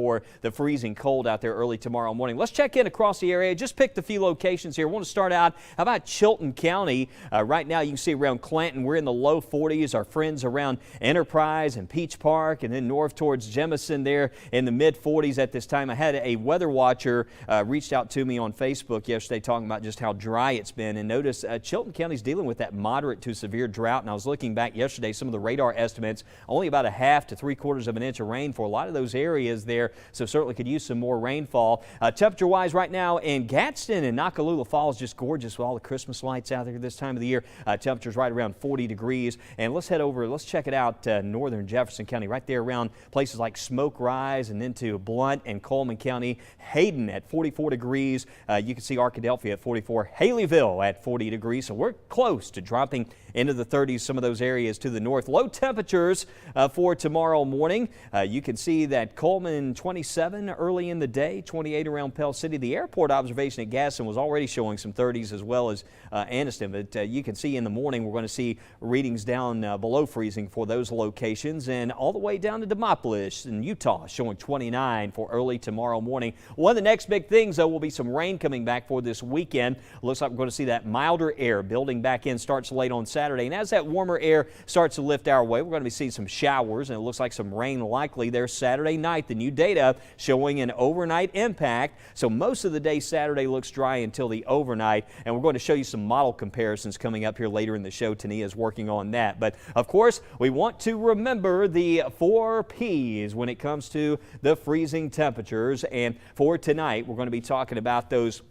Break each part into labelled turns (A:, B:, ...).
A: for the freezing cold out there early tomorrow morning. Let's check in across the area. Just picked a few locations here. I want to start out, how about Chilton County? Right now you can see around Clanton, we're in the low 40s. Our friends around Enterprise and Peach Park, and then north towards Jemison there in the mid 40s at this time. I had a weather watcher reached out to me on Facebook yesterday talking about just how dry it's been, and notice Chilton County's dealing with that moderate to severe drought. And I was looking back yesterday, some of the radar estimates, only about a half to 3/4 of an inch of rain for a lot of those areas there, so certainly could use some more rainfall. Temperature wise right now in Gadsden and Nakalula Falls, just gorgeous with all the Christmas lights out there this time of the year. Temperatures right around 40 degrees. And let's head over, let's check it out, northern Jefferson County, right there around places like Smoke Rise and into Blount and Coleman County. Hayden at 44 degrees. You can see Arkadelphia at 44, Haleyville at 40 degrees. So we're close to dropping into the 30s, some of those areas to the north. Low temperatures for tomorrow morning. You can see that Coleman 27 early in the day, 28 around Pell City. The airport observation at Gaston was already showing some 30s as well as Anniston, but you can see in the morning we're going to see readings down below freezing for those locations, and all the way down to Demopolis in Utah showing 29 for early tomorrow morning. One of the next big things though will be some rain coming back for this weekend. Looks like we're going to see that milder air building back in, starts late on Saturday, and as that warmer air starts to lift our way, we're going to be seeing some showers, and it looks like some rain likely there Saturday night. The new data showing an overnight impact, so most of the day Saturday looks dry until the overnight, and we're going to show you some model comparisons coming up here later in the show. Tania is working on that, but of course we want to remember the 4 P's when it comes to the freezing temperatures, and for tonight we're going to be talking about those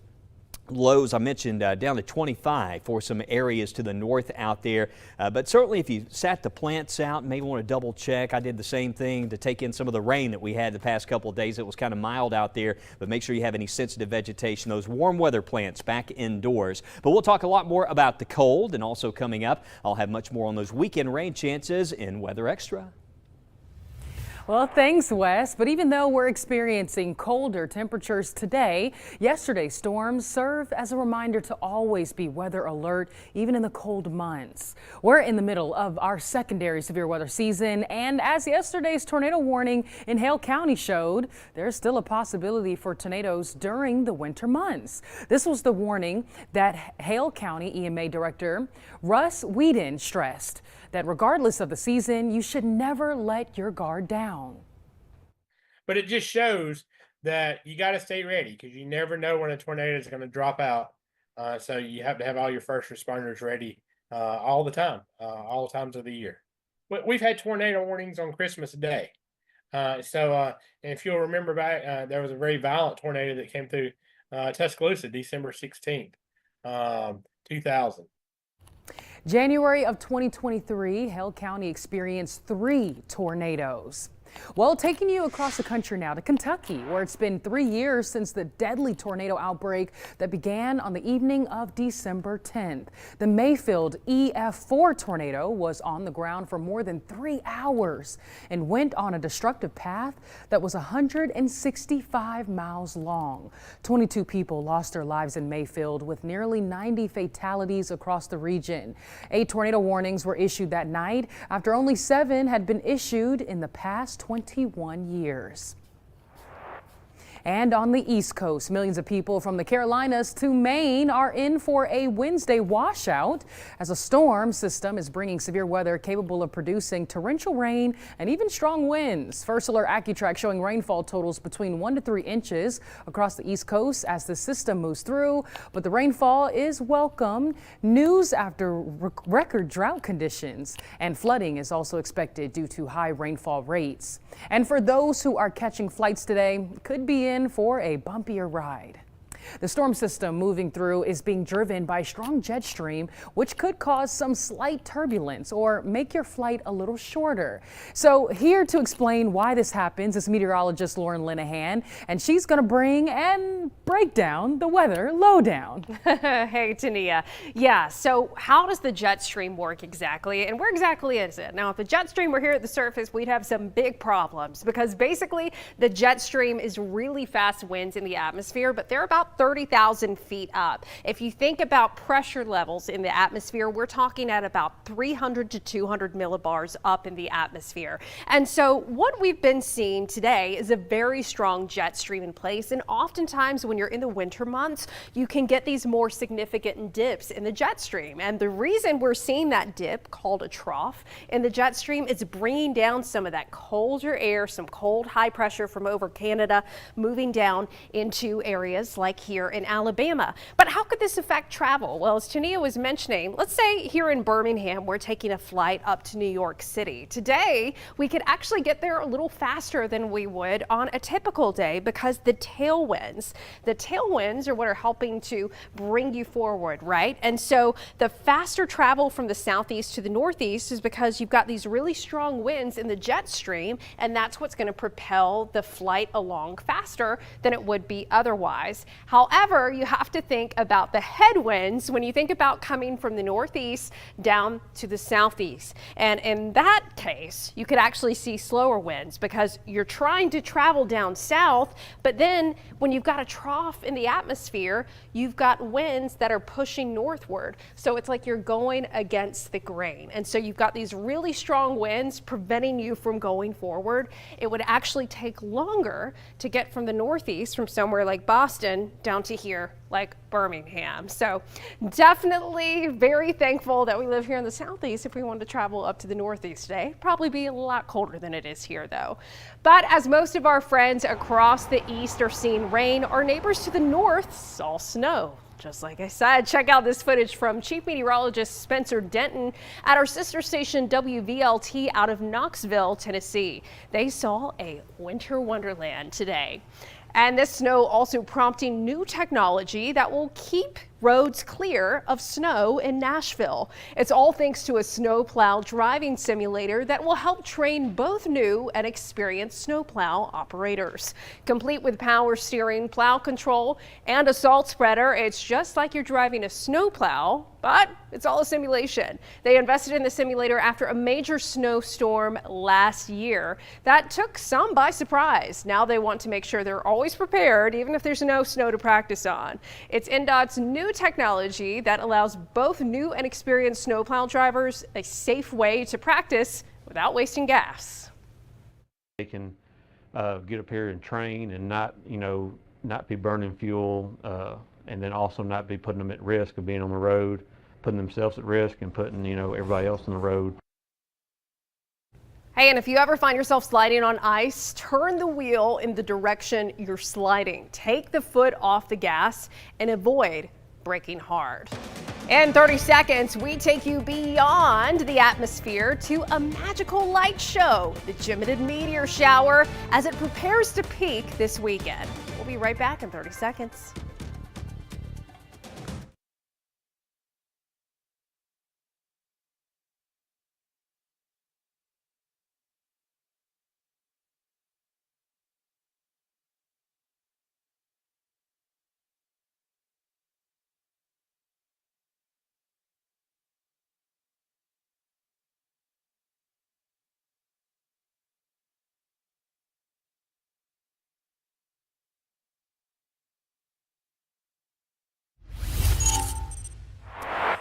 A: lows I mentioned down to 25 for some areas to the north out there. But certainly if you sat the plants out, maybe want to double check. I did the same thing to take in some of the rain that we had the past couple of days. It was kind of mild out there, but make sure you have any sensitive vegetation, those warm weather plants back indoors. But we'll talk a lot more about the cold, and also coming up, I'll have much more on those weekend rain chances in Weather Extra.
B: Well, thanks, Wes. But even though we're experiencing colder temperatures today, yesterday's storms serve as a reminder to always be weather alert, even in the cold months. We're in the middle of our secondary severe weather season, and as yesterday's tornado warning in Hale County showed, there's still a possibility for tornadoes during the winter months. This was the warning that Hale County EMA Director Russ Whedon stressed, that regardless of the season, you should never let your guard down.
C: But it just shows that you got to stay ready, because you never know when a tornado is going to drop out. So you have to have all your first responders ready all the time, all times of the year. We've had tornado warnings on Christmas Day. And if you'll remember back, there was a very violent tornado that came through Tuscaloosa, December 16th, 2000.
B: January of 2023, Hale County experienced 3 tornadoes. Well, taking you across the country now to Kentucky, where it's been 3 years since the deadly tornado outbreak that began on the evening of December 10th. The Mayfield EF4 tornado was on the ground for more than 3 hours and went on a destructive path that was 165 miles long. 22 people lost their lives in Mayfield, with nearly 90 fatalities across the region. 8 tornado warnings were issued that night after only 7 had been issued in the past 21 years. And on the East Coast, millions of people from the Carolinas to Maine are in for a Wednesday washout as a storm system is bringing severe weather capable of producing torrential rain and even strong winds. First Alert AccuTrack showing rainfall totals between 1 to 3 inches across the East Coast as the system moves through, but the rainfall is welcome news after record drought conditions, and flooding is also expected due to high rainfall rates. And for those who are catching flights today, could be in for a bumpier ride. The storm system moving through is being driven by strong jet stream, which could cause some slight turbulence or make your flight a little shorter. So here to explain why this happens is meteorologist Lauren Linehan, and she's going to bring and break down the weather lowdown.
D: Hey, Tania. Yeah, so how does the jet stream work exactly, and where exactly is it? Now, if the jet stream were here at the surface, we'd have some big problems, because basically the jet stream is really fast winds in the atmosphere, but they're about about 30,000 feet up. If you think about pressure levels in the atmosphere, we're talking at about 300 to 200 millibars up in the atmosphere. And so what we've been seeing today is a very strong jet stream in place. And oftentimes when you're in the winter months, you can get these more significant dips in the jet stream. And the reason we're seeing that dip, called a trough, in the jet stream is bringing down some of that colder air, some cold high pressure from over Canada, moving down into areas like here in Alabama. But how could this affect travel? Well, as Tania was mentioning, let's say here in Birmingham, we're taking a flight up to New York City. Today, we could actually get there a little faster than we would on a typical day because the tailwinds are what are helping to bring you forward, right? And so the faster travel from the southeast to the northeast is because you've got these really strong winds in the jet stream, and that's what's going to propel the flight along faster than it would be otherwise. However, you have to think about the headwinds when you think about coming from the northeast down to the southeast. And in that case, you could actually see slower winds because you're trying to travel down south, but then when you've got a trough in the atmosphere, you've got winds that are pushing northward. So it's like you're going against the grain. And so you've got these really strong winds preventing you from going forward. It would actually take longer to get from the northeast, from somewhere like Boston, down to here like Birmingham. So definitely very thankful that we live here in the southeast if we wanted to travel up to the northeast today. Probably be a lot colder than it is here though. But as most of our friends across the east are seeing rain, our neighbors to the north saw snow. Just like I said, check out this footage from Chief Meteorologist Spencer Denton at our sister station WVLT out of Knoxville, Tennessee. They saw a winter wonderland today. And this snow also prompting new technology that will keep roads clear of snow in Nashville. It's all thanks to a snowplow driving simulator that will help train both new and experienced snowplow operators. Complete with power steering, plow control, and a salt spreader, it's just like you're driving a snowplow, but it's all a simulation. They invested in the simulator after a major snowstorm last year that took some by surprise. Now they want to make sure they're always prepared, even if there's no snow to practice on. It's NDOT's new technology that allows both new and experienced snowplow drivers a safe way to practice without wasting gas.
E: They can get up here and train and not be burning fuel, and then also not be putting them at risk of being on the road, putting themselves at risk and putting everybody else on the road.
D: Hey, and if you ever find yourself sliding on ice, turn the wheel in the direction you're sliding. Take the foot off the gas and avoid braking hard. In 30 seconds, we take you beyond the atmosphere to a magical light show, the Geminid meteor shower, as it prepares to peak this weekend. We'll be right back in 30 seconds.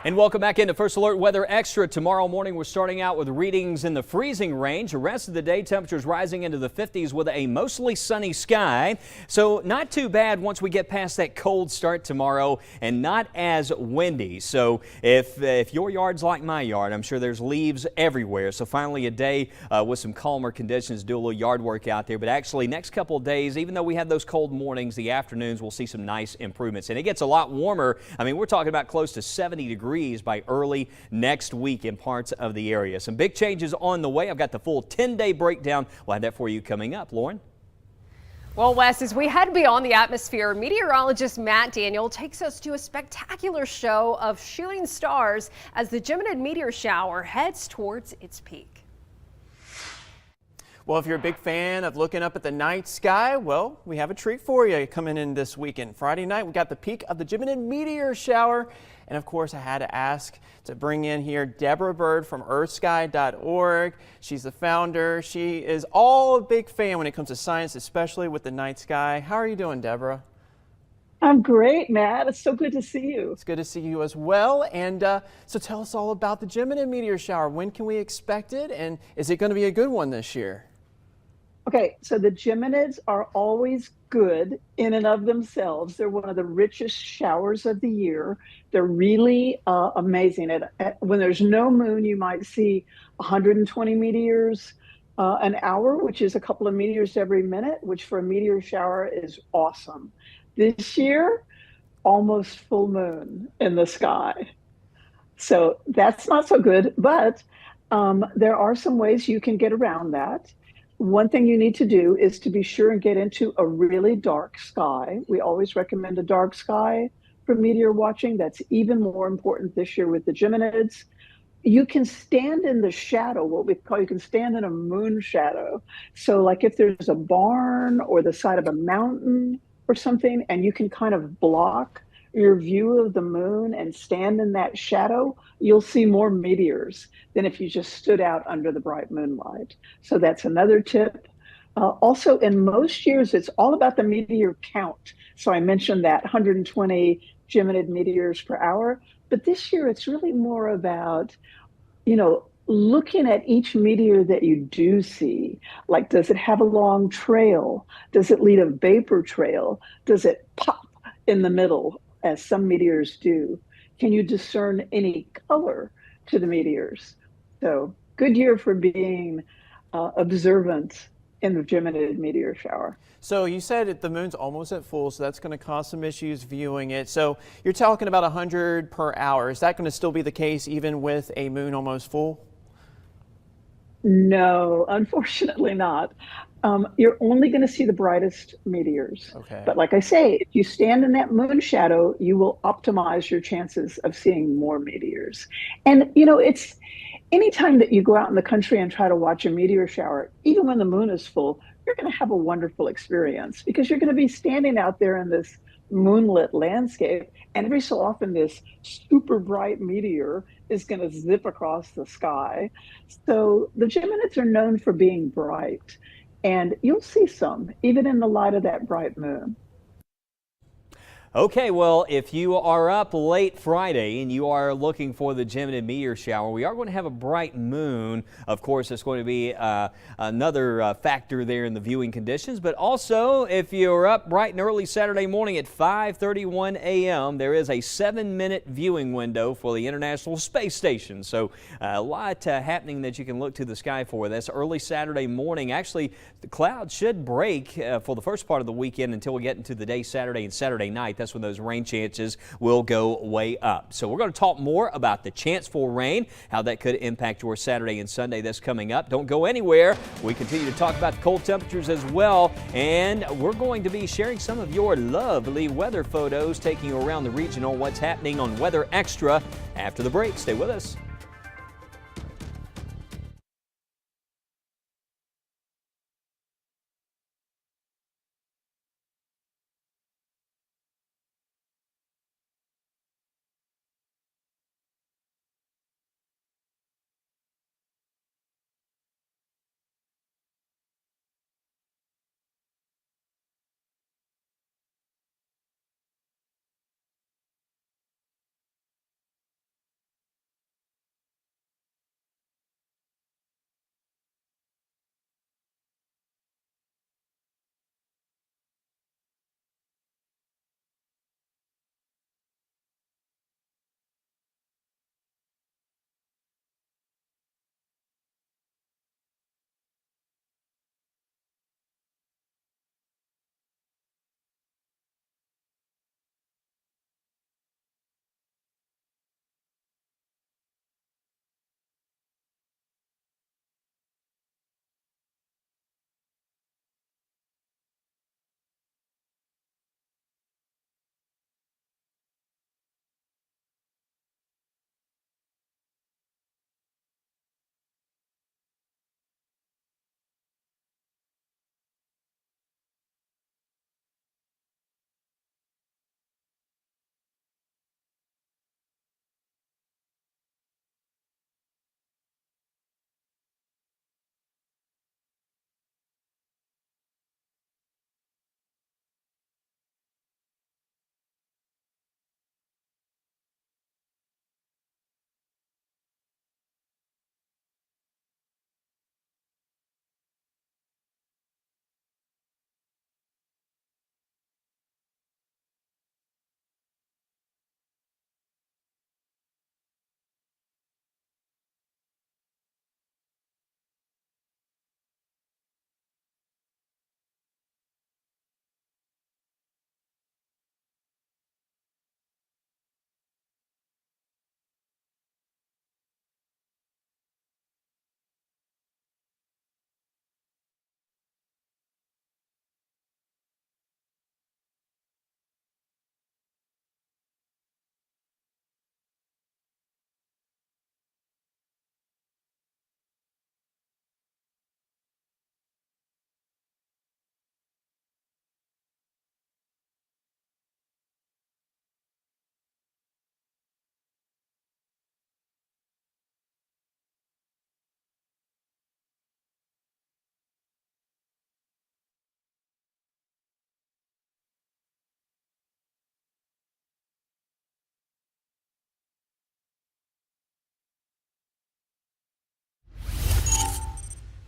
A: And welcome back into First Alert Weather Extra. Tomorrow morning, we're starting out with readings in the freezing range. The rest of the day, temperatures rising into the 50s with a mostly sunny sky. So not too bad once we get past that cold start tomorrow, and not as windy. So if your yard's like my yard, I'm sure there's leaves everywhere. So finally a day with some calmer conditions, do a little yard work out there. But actually next couple of days, even though we have those cold mornings, the afternoons we'll see some nice improvements. And it gets a lot warmer. I mean, we're talking about close to 70 degrees by early next week in parts of the area. Some big changes on the way. I've got the full 10-day breakdown. We'll have that for you coming up. Lauren?
D: Well, Wes, as we head beyond the atmosphere, meteorologist Matt Daniel takes us to a spectacular show of shooting stars as the Geminid meteor shower heads towards its peak.
F: Well, if you're a big fan of looking up at the night sky, well, we have a treat for you coming in this weekend. Friday night, we got the peak of the Geminid meteor shower. And of course, I had to ask to bring in here Deborah Bird from earthsky.org. She's the founder. She is all a big fan when it comes to science, especially with the night sky. How are you doing, Deborah?
G: I'm great, Matt. It's so good to see you.
F: It's good to see you as well. And so tell us all about the Gemini meteor shower. When can we expect it? And is it going to be a good one this year?
G: Okay, so the Geminids are always good in and of themselves. They're one of the richest showers of the year. They're really amazing. When there's no moon, you might see 120 meteors an hour, which is a couple of meteors every minute, which for a meteor shower is awesome. This year, almost full moon in the sky. So that's not so good, but there are some ways you can get around that. One thing you need to do is to be sure and get into a really dark sky. We always recommend a dark sky for meteor watching. That's even more important this year with the Geminids. You can stand in the shadow, what we call, you can stand in a moon shadow. So, like if there's a barn or the side of a mountain or something, and you can kind of block your view of the moon and stand in that shadow, you'll see more meteors than if you just stood out under the bright moonlight. So, that's another tip. Also, in most years, it's all about the meteor count. So, I mentioned that 120 Geminid meteors per hour. But this year, it's really more about, looking at each meteor that you do see. Like, does it have a long trail? Does it lead a vapor trail? Does it pop in the middle, as some meteors do? Can you discern any color to the meteors? So, good year for being observant in the Geminid meteor shower.
F: So you said the moon's almost at full, so that's going to cause some issues viewing it. So you're talking about 100 per hour. Is that going to still be the case even with a moon almost full?
G: No, unfortunately not. You're only going to see the brightest meteors.
F: Okay.
G: But like I say, if you stand in that moon shadow, you will optimize your chances of seeing more meteors. And, it's anytime that you go out in the country and try to watch a meteor shower, even when the moon is full, you're going to have a wonderful experience because you're going to be standing out there in this moonlit landscape. And every so often, this super bright meteor is going to zip across the sky. So the Geminids are known for being bright. And you'll see some, even in the light of that bright moon.
A: Okay, well, if you are up late Friday and you are looking for the Gemini meteor shower, we are going to have a bright moon. Of course, it's going to be another factor there in the viewing conditions. But also, if you're up bright and early Saturday morning at 5:31 a.m., there is a 7-minute viewing window for the International Space Station. So a lot happening that you can look to the sky for. That's early Saturday morning. Actually, the clouds should break for the first part of the weekend until we get into the day Saturday and Saturday night. That's when those rain chances will go way up. So we're going to talk more about the chance for rain, how that could impact your Saturday and Sunday that's coming up. Don't go anywhere. We continue to talk about the cold temperatures as well, and we're going to be sharing some of your lovely weather photos, taking you around the region on what's happening on Weather Extra after the break. Stay with us.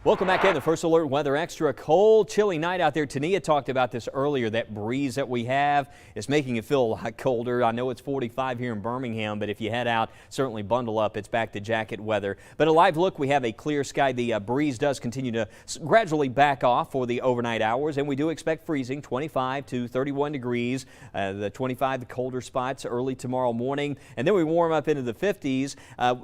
A: Welcome back in the First Alert Weather Extra. Cold, chilly night out there. Tania talked about this earlier. That breeze that we have is making it feel a lot colder. I know it's 45 here in Birmingham, but if you head out, certainly bundle up. It's back to jacket weather. But a live look, we have a clear sky. The breeze does continue to gradually back off for the overnight hours, and we do expect freezing, 25 to 31 degrees. The 25, the colder spots early tomorrow morning, and then we warm up into the 50s.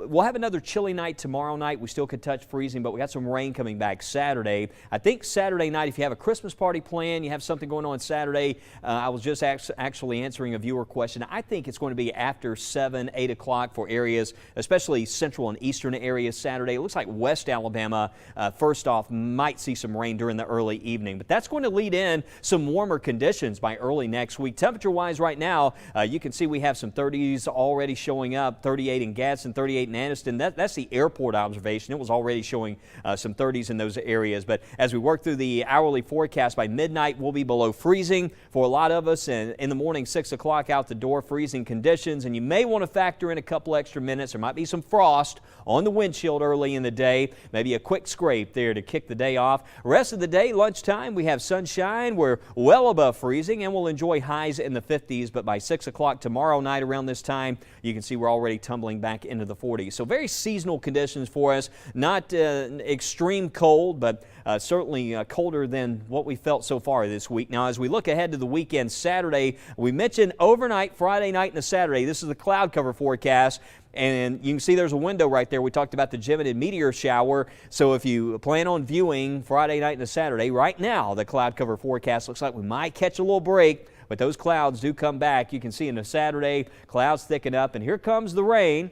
A: We'll have another chilly night tomorrow night. We still could touch freezing, but we got some rain coming back Saturday. I think Saturday night, if you have a Christmas party plan, you have something going on Saturday. I was just actually answering a viewer question. I think it's going to be after 7, 8 o'clock for areas, especially central and eastern areas Saturday. It looks like West Alabama, first off, might see some rain during the early evening, but that's going to lead in some warmer conditions by early next week. Temperature-wise right now, you can see we have some 30s already showing up, 38 in Gadsden, 38 in Anniston. That's the airport observation. It was already showing some 30s in those areas. But as we work through the hourly forecast, by midnight we'll be below freezing for a lot of us, and in the morning 6 o'clock out the door, freezing conditions, and you may want to factor in a couple extra minutes. There might be some frost on the windshield early in the day, maybe a quick scrape there to kick the day off. Rest of the day, lunchtime, we have sunshine. We're well above freezing, and we'll enjoy highs in the 50s, but by 6 o'clock tomorrow night around this time, you can see we're already tumbling back into the 40s. So very seasonal conditions for us, not extreme cold, but certainly colder than what we felt so far this week. Now, as we look ahead to the weekend, Saturday, we mentioned overnight, Friday night and a Saturday. This is the cloud cover forecast. And you can see there's a window right there. We talked about the Gemini meteor shower. So if you plan on viewing Friday night and a Saturday, right now the cloud cover forecast looks like we might catch a little break, but those clouds do come back. You can see in the Saturday, clouds thicken up, and here comes the rain.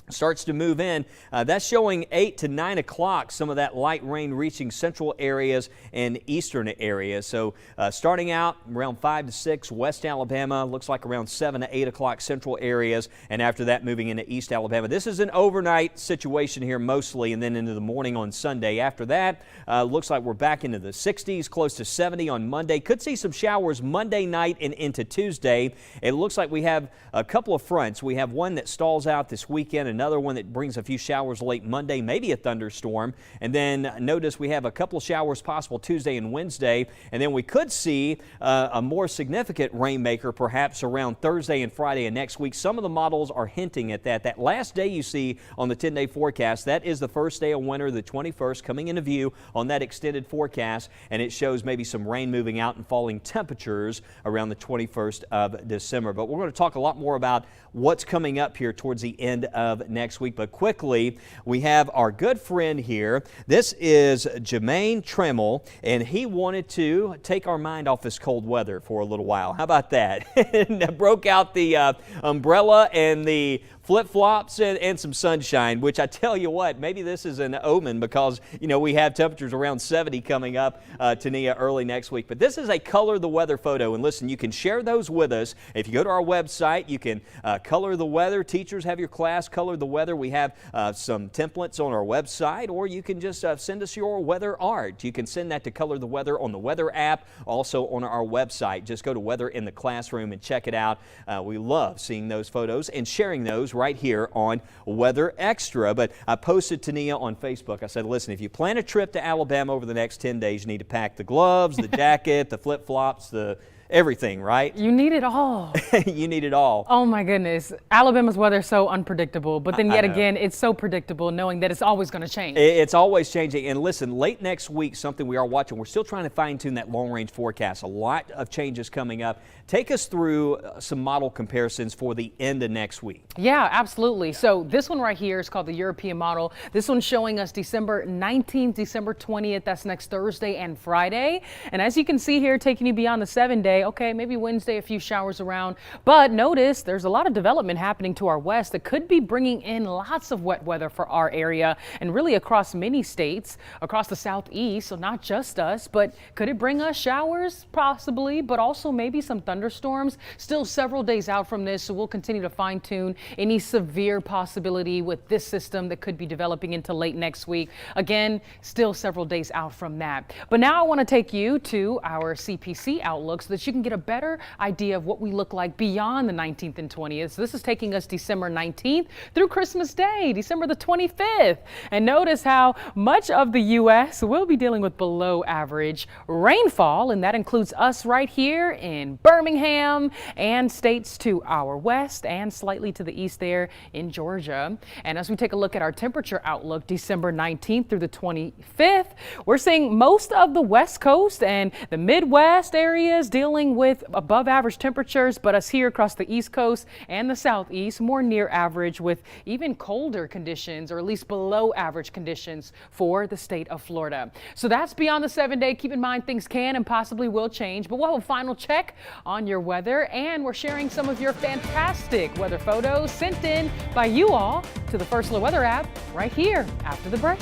A: Starts to move in. That's showing 8 to 9 o'clock, some of that light rain reaching central areas and eastern areas. So starting out around 5 to 6 West Alabama, looks like around 7 to 8 o'clock central areas, and after that moving into East Alabama. This is an overnight situation here mostly, and then into the morning on Sunday. After that, looks like we're back into the 60s, close to 70 on Monday. Could see some showers Monday night and into Tuesday. It looks like we have a couple of fronts. We have one that stalls out this weekend, another one that brings a few showers late Monday, maybe a thunderstorm. And then notice we have a couple of showers possible Tuesday and Wednesday. And then we could see a more significant rainmaker perhaps around Thursday and Friday of next week. Some of the models are hinting at that. That last day you see on the 10-day forecast, that is the first day of winter, the 21st, coming into view on that extended forecast. And it shows maybe some rain moving out and falling temperatures around the 21st of December. But we're going to talk a lot more about what's coming up here towards the end of next week. But quickly, we have our good friend here. This is Jermaine Tremmel, and he wanted to take our mind off this cold weather for a little while. How about that? And broke out the umbrella and the flip-flops and some sunshine, which I tell you what, maybe this is an omen because, you know, we have temperatures around 70 coming up, Tania, early next week. But this is a color the weather photo, and listen, you can share those with us. If you go to our website, you can color the weather. Teachers have your class color the weather. We have some templates on our website, or you can just send us your weather art. You can send that to Color the Weather on the Weather app, also on our website. Just go to Weather in the Classroom and check it out. We love seeing those photos and sharing those right here on Weather Extra. But I posted Tania on Facebook. I said, listen, if you plan a trip to Alabama over the next 10 days, you need to pack the gloves, the jacket, the flip-flops, the everything, right?
B: You need it all.
A: You need it all.
B: Oh my goodness. Alabama's weather is so unpredictable, but then yet again, it's so predictable knowing that it's always going to change.
A: It's always changing. And listen, late next week, something we are watching, we're still trying to fine tune that long range forecast. A lot of changes coming up. Take us through some model comparisons for the end of next week.
B: Yeah, absolutely. So this one right here is called the European model. This one's showing us December 19th, December 20th. That's next Thursday and Friday. And as you can see here, taking you beyond the 7-day, okay, maybe Wednesday, a few showers around. But notice there's a lot of development happening to our west that could be bringing in lots of wet weather for our area and really across many states, across the southeast. So not just us, but could it bring us showers? Possibly, but also maybe some thunderstorms. Still several days out from this, so we'll continue to fine tune any severe possibility with this system that could be developing into late next week. Again, still several days out from that. But now I want to take you to our CPC outlook so that you you can get a better idea of what we look like beyond the 19th and 20th. So this is taking us December 19th through Christmas Day, December the 25th. And notice how much of the U.S. will be dealing with below average rainfall, and that includes us right here in Birmingham and states to our west and slightly to the east there in Georgia. And as we take a look at our temperature outlook, December 19th through the 25th, we're seeing most of the West Coast and the Midwest areas dealing with above average temperatures, but us here across the East Coast and the Southeast more near average with even colder conditions, or at least below average conditions for the state of Florida. So that's beyond the 7-day. Keep in mind things can and possibly will change, but we'll have a final check on your weather, and we're sharing some of your fantastic weather photos sent in by you all to the First Alert Weather app right here after the break.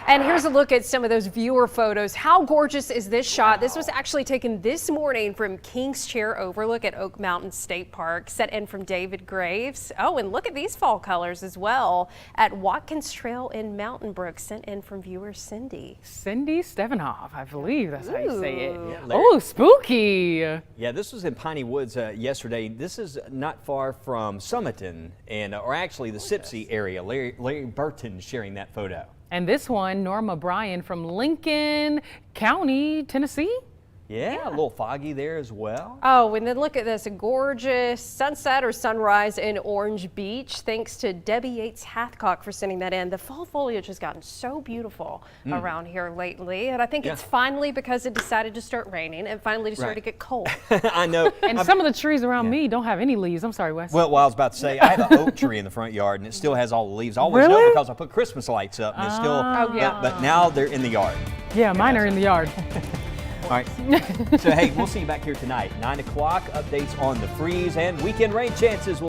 D: And here's a look at some of those viewer photos. How gorgeous is this shot? This was actually taken this morning from King's Chair Overlook at Oak Mountain State Park, sent in from David Graves. Oh, and look at these fall colors as well at Watkins Trail in Mountain Brook, sent in from viewer Cindy.
B: Cindy Stevenhoff, I believe that's how you say it.
A: Yeah,
B: Oh, spooky.
A: Yeah, this was in Piney Woods yesterday. This is not far from Summiton, and or actually the Sipsey area. Larry Burton sharing that photo.
B: And this one, Norma Bryan from Lincoln County, Tennessee.
A: Yeah, a little foggy there as well.
D: Oh, and then look at this, a gorgeous sunset or sunrise in Orange Beach. Thanks to Debbie Yates Hathcock for sending that in. The fall foliage has gotten so beautiful around here lately, and I think it's finally because it decided to start raining and finally it started to get cold.
A: I know.
B: And some of the trees around me don't have any leaves. I'm sorry, Wes.
A: Well, I was about to say, I have an oak tree in the front yard, and it still has all the leaves. I always know because I put Christmas lights up, and it's still. But now they're in the yard.
B: Yeah, mine are in the yard.
A: All right. So, hey, we'll see you back here tonight. 9 o'clock, updates on the freeze and weekend rain chances.